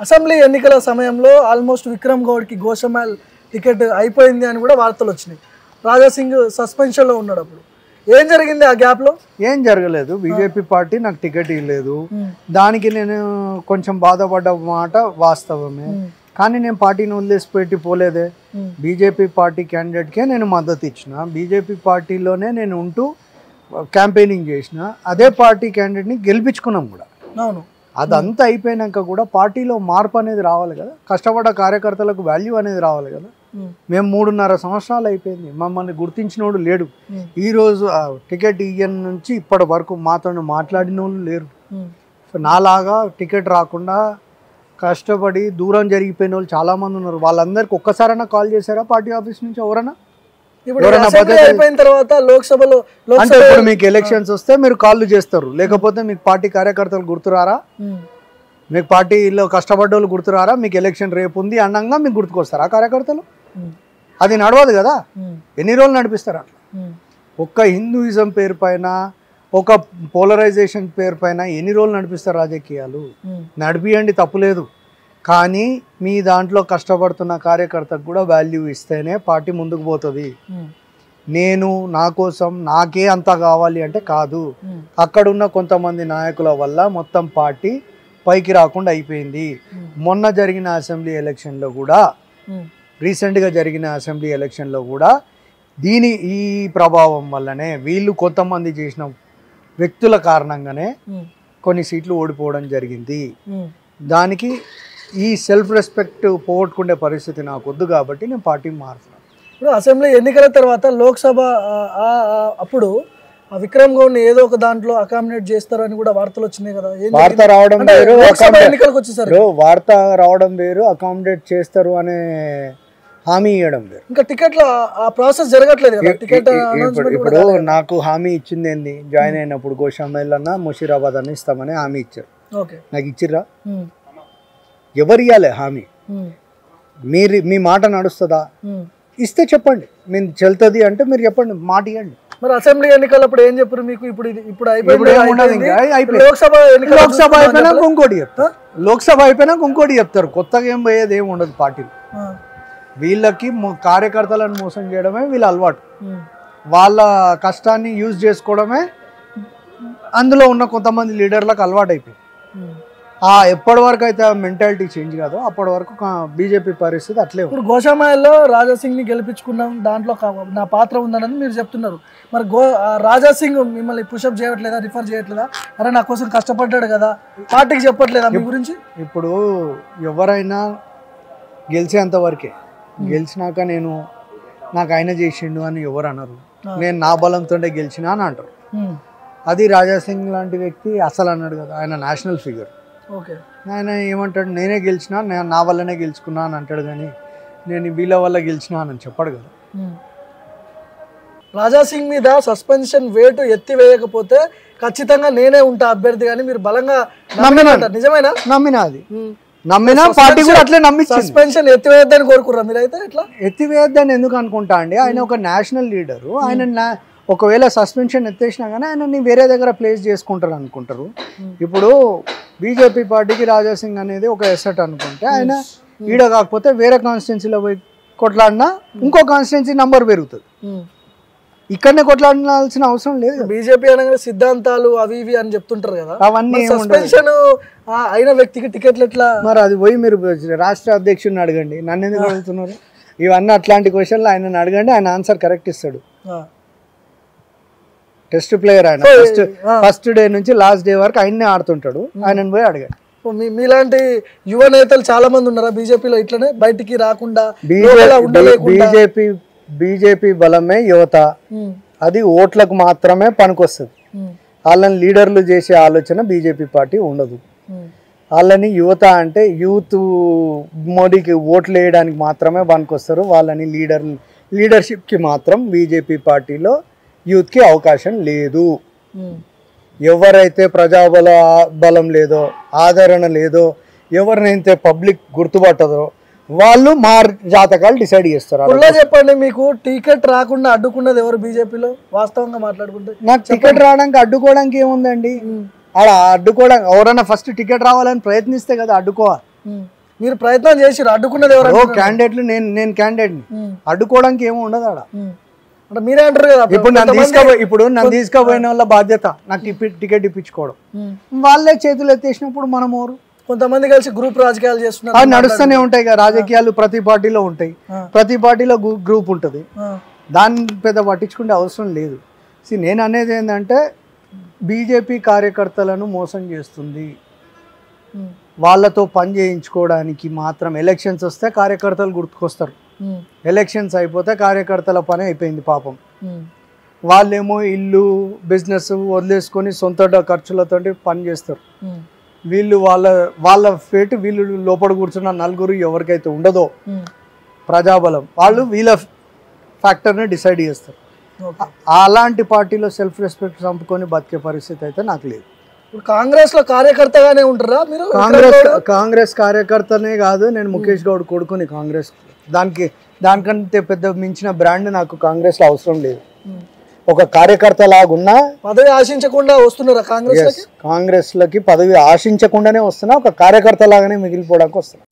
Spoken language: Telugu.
అసెంబ్లీ ఎన్నికల సమయంలో ఆల్మోస్ట్ విక్రమ్ గౌడ్కి గోషామైల్ టికెట్ అయిపోయింది అని కూడా వార్తలు వచ్చినాయి. రాజాసింగ్ సస్పెన్షన్లో ఉన్నాడు. అప్పుడు ఏం జరిగింది ఆ గ్యాప్లో? ఏం జరగలేదు. బీజేపీ పార్టీ నాకు టికెట్ ఇవ్వలేదు. దానికి నేను కొంచెం బాధపడ్డ మాట వాస్తవమే. కానీ నేను పార్టీని వదిలేసి పెట్టి పోలేదే. బీజేపీ పార్టీ క్యాండిడేట్కే నేను మద్దతు ఇచ్చిన, బీజేపీ పార్టీలోనే నేను ఉంటూ క్యాంపెయినింగ్ చేసిన, అదే పార్టీ క్యాండిడేట్ని గెలిపించుకున్నాం కూడా. అవును. అదంతా అయిపోయినాక కూడా పార్టీలో మార్పు అనేది రావాలి కదా, కష్టపడ్డ కార్యకర్తలకు వాల్యూ అనేది రావాలి కదా. మేము 3.5 సంవత్సరాలు అయిపోయింది, మమ్మల్ని గుర్తించినోడు లేడు. ఈరోజు టికెట్ ఇయ్యని నుంచి ఇప్పటి వరకు మాతో మాట్లాడిన వాళ్ళు లేరు. నాలాగా టికెట్ రాకుండా కష్టపడి దూరం జరిగిపోయిన వాళ్ళు చాలామంది ఉన్నారు. వాళ్ళందరికీ ఒక్కసారైనా కాల్ చేశారా పార్టీ ఆఫీస్ నుంచి ఎవరైనా? అయిపోయిన తర్వాత లోక్సభలో అంటే ఇప్పుడు మీకు ఎలక్షన్స్ వస్తే మీరు కాళ్ళు చేస్తారు, లేకపోతే మీకు పార్టీ కార్యకర్తలు గుర్తురారా? మీకు పార్టీలో కష్టపడ్డ వాళ్ళు గుర్తురారా? మీకు ఎలక్షన్ రేపు ఉంది అన్నంగా మీకు గుర్తుకొస్తారా కార్యకర్తలు? అది నడవదు కదా. ఎన్ని రోజులు నడిపిస్తారు అట్లా? ఒక్క హిందూయిజం పేరు పైన, ఒక పోలరైజేషన్ పేరు పైన ఎన్ని రోజులు నడిపిస్తారు రాజకీయాలు? నడిపియండి, తప్పులేదు. కానీ మీ దాంట్లో కష్టపడుతున్న కార్యకర్తకు కూడా వాల్యూ ఇస్తేనే పార్టీ ముందుకు పోతుంది. నేను నా కోసం నాకే అంత కావాలి అంటే కాదు. అక్కడున్న కొంతమంది నాయకుల వల్ల మొత్తం పార్టీ పైకి రాకుండా అయిపోయింది. మొన్న జరిగిన అసెంబ్లీ ఎలక్షన్లో కూడా, రీసెంట్గా జరిగిన అసెంబ్లీ ఎలక్షన్లో కూడా ఈ ప్రభావం వల్లనే, వీళ్ళు కొంతమంది చేసిన వ్యక్తుల కారణంగానే కొన్ని సీట్లు ఓడిపోవడం జరిగింది. దానికి ఈ సెల్ఫ్ రెస్పెక్ట్ పోగొట్టుకునే పరిస్థితి నాకు వద్దు కాబట్టి నేను పార్టీ మారుతున్నాను. ఇప్పుడు అసెంబ్లీ ఎన్నికల తర్వాత లోక్సభ అప్పుడు విక్రమ్ గౌడ్ని ఏదో ఒక దాంట్లో అకామిడేట్ చేస్తారని కూడా వార్తలు వచ్చినాయి కదా. వార్త రావడం వేరు, ఎన్నికలకు వచ్చేసరికి వార్త రావడం వేరు, అకామిడేట్ చేస్తారు అనే హామీ ఇవ్వడం వేరు. ఇంకా టికెట్ల ఆ ప్రాసెస్ జరగట్లేదు కదా. టికెట్ ఇప్పుడు నాకు హామీ ఇచ్చింది ఏంది? జాయిన్ అయినప్పుడు గోషామైల్ అన్న ముషీరాబాద్ అన్న ఇస్తామని హామీ ఇచ్చారు. నాకు ఇచ్చిర్రా? ఎవరు ఇవ్వాలి హామీ? మీ మాట నడుస్తుందా? ఇస్తే చెప్పండి, మేము చెల్తుంది అంటే మీరు చెప్పండి, మాట ఇవ్వండి. మరి అసెంబ్లీ ఎన్నికలప్పుడు ఏం చెప్పారు మీకు? ఇప్పుడు లోక్సభ అయిపోయినాక ఇంకోటి చెప్తారు. లోక్సభ అయిపోయినాక ఇంకోటి చెప్తారు. కొత్తగా ఏం పోయేది ఏమి ఉండదు పార్టీలు. వీళ్ళకి కార్యకర్తలను మోసం చేయడమే వీళ్ళ అలవాటు. వాళ్ళ కష్టాన్ని యూజ్ చేసుకోవడమే అందులో ఉన్న కొంతమంది లీడర్లకు అలవాటు అయిపోయింది. ఎప్పటి వరకు అయితే మెంటాలిటీ చేంజ్ కాదో అప్పటి వరకు బీజేపీ పరిస్థితి అట్లే. ఇప్పుడు గోషామైల్లో రాజాసింగ్ని గెలిపించుకున్నాం, దాంట్లో నా పాత్ర ఉందని మీరు చెప్తున్నారు. మరి రాజాసింగ్ మిమ్మల్ని పుషప్ చేయట్లేదా, రిఫర్ చేయట్లేదా? అరే నా కోసం కష్టపడ్డాడు కదా, పార్టీకి చెప్పట్లేదా మీ గురించి? ఇప్పుడు ఎవరైనా గెలిచేంత వరకే, గెలిచినాక నాకు ఆయన చేసిండు అని ఎవరు అనరు. నేను నా బలంతో గెలిచినా అని అంటారు. అది రాజాసింగ్ లాంటి వ్యక్తి అసలు అన్నాడు కదా, ఆయన నేషనల్ ఫిగర్. ఆయన ఏమంటాడు, నేనే గెలిచినా, నా వల్లనే గెలుచుకున్నా అని అంటాడు. కానీ నేను వీళ్ళ వల్ల గెలిచినా అని చెప్పాడు కదా. రాజాసింగ్ మీద సస్పెన్షన్ వేటు ఎత్తివేయకపోతే ఖచ్చితంగా నేనే ఉంటా అభ్యర్థి కానీ మీరు బలంగా నిజమేనా? నమ్మినా, అది నమ్మినా, పార్టీ కూడా అట్లే నమ్మి సస్పెన్షన్ ఎత్తివేయద్దని కోరుకుర్రా మీరైతే? ఎట్లా ఎత్తివేయద్దని ఎందుకు అనుకుంటా అండి? ఆయన ఒక నేషనల్ లీడరు. ఆయన ఒకవేళ సస్పెన్షన్ ఎత్తేసినా కానీ ఆయనని వేరే దగ్గర ప్లేస్ చేసుకుంటారు అనుకుంటారు. ఇప్పుడు బీజేపీ పార్టీకి రాజాసింగ్ అనేది ఒక ఎసెట్ అనుకుంటే, ఆయన ఈడ కాకపోతే వేరే కాన్స్టిట్యున్సీలో పోయి కొట్లాడినా ఇంకో కాన్స్టిట్యున్సీ నంబర్ పెరుగుతుంది. ఇక్కడనే కొట్లాడాల్సిన అవసరం లేదు. బీజేపీ అనగానే సిద్ధాంతాలు అవి ఇవి అని చెప్తుంటారు కదా, అవన్నీ సస్పెన్షన్ అయిన వ్యక్తికి టికెట్లు ఎట్లా? మరి అది పోయి మీరు రాష్ట్ర అధ్యక్షుడిని అడగండి, నన్ను ఎందుకు అడుగుతున్నారు? ఇవన్నీ అట్లాంటి క్వశ్చన్లు ఆయనను అడగండి, ఆయన ఆన్సర్ కరెక్ట్ ఇస్తాడు. టెస్ట్ ప్లేయర్ ఆయన, ఫస్ట్ డే నుంచి లాస్ట్ డే వరకు ఆయన్నే ఆడుతుంటాడు. ఆయనను పోయి అడగండి. మీలాంటి యువ నేతలు చాలా మంది ఉన్నారా బీజేపీలో ఇట్లనే బయటికి రాకుండా? బీజేపీ బలమే యువత, అది ఓట్లకు మాత్రమే పనికొస్తుంది. వాళ్ళని లీడర్లు చేసే ఆలోచన బీజేపీ పార్టీ ఉండదు. వాళ్ళని యువత అంటే యూత్ మోడీకి ఓట్లు వేయడానికి మాత్రమే పనికొస్తారు. వాళ్ళని లీడర్షిప్కి మాత్రం బీజేపీ పార్టీలో యూత్కి అవకాశం లేదు. ఎవరైతే బలం లేదో, ఆదరణ లేదో, ఎవరినైతే పబ్లిక్ గుర్తుపట్టదో వాళ్ళు మా జాతకాలు డిసైడ్ చేస్తారు. చెప్పండి, మీకు టికెట్ రాకుండా అడ్డుకున్నది ఎవరు బీజేపీలో? వాస్తవంగా మాట్లాడుకుంటే నాకు టికెట్ రావడానికి అడ్డుకోవడానికి ఏముందండి? అలా అడ్డుకోవడానికి ఎవరైనా ఫస్ట్ టికెట్ రావాలని ప్రయత్నిస్తే కదా అడ్డుకోవాలి. మీరు ప్రయత్నం చేసి అడ్డుకున్నది ఎవరు? క్యాండిడేట్లు నేను క్యాండిడేట్ని అడ్డుకోవడానికి ఏమో ఉండదు ఆడ. అంటే మీరే అంటారు కదా ఇప్పుడు నన్ను తీసుకుపోయిన వాళ్ళ బాధ్యత నాకు టికెట్ ఇప్పించుకోవడం. వాళ్ళే చేతులు ఎత్తేసినప్పుడు మనం ఎవరు? కొంతమంది కలిసి గ్రూప్ రాజకీయాలు చేస్తున్నారు. అవి నడుస్తూనే ఉంటాయి కదా, రాజకీయాలు ప్రతి పార్టీలో ఉంటాయి, ప్రతి పార్టీలో గ్రూప్ ఉంటుంది, దాన్ని పెద్ద పట్టించుకునే అవసరం లేదు. నేను అనేది ఏంటంటే బీజేపీ కార్యకర్తలను మోసం చేస్తుంది. వాళ్ళతో పని చేయించుకోవడానికి మాత్రం ఎలక్షన్స్ వస్తే కార్యకర్తలు గుర్తుకొస్తారు. ఎలక్షన్స్ అయిపోతే కార్యకర్తల పని అయిపోయింది పాపం. వాళ్ళేమో ఇల్లు బిజినెస్ వదిలేసుకొని సొంత ఖర్చులతో పని చేస్తారు. వీళ్ళు వాళ్ళ ఫేట్ వీళ్ళు లోపల కూర్చున్న నలుగురు ఎవరికైతే ఉండదో ప్రజాబలం వాళ్ళు వీళ్ళ ఫ్యాక్టర్ని డిసైడ్ చేస్తారు. అలాంటి పార్టీలో సెల్ఫ్ రెస్పెక్ట్ చంపుకొని బతికే పరిస్థితి అయితే నాకు లేదు. ఇప్పుడు కాంగ్రెస్ లో కార్యకర్తగానే ఉంటారా మీరు? కాంగ్రెస్ కార్యకర్తనే కాదు, నేను ముఖేష్ గౌడ్ కొడుకుని. కాంగ్రెస్ దానికంటే పెద్ద మించిన బ్రాండ్ నాకు కాంగ్రెస్ లో అవసరం లేదు. ఒక కార్యకర్త లాగున్నా పదవి ఆశించకుండా వస్తున్నారా కాంగ్రెస్? కాంగ్రెస్ లకి పదవి ఆశించకుండానే వస్తున్నా, ఒక కార్యకర్త లాగానే మిగిలిపోవడానికి వస్తున్నా.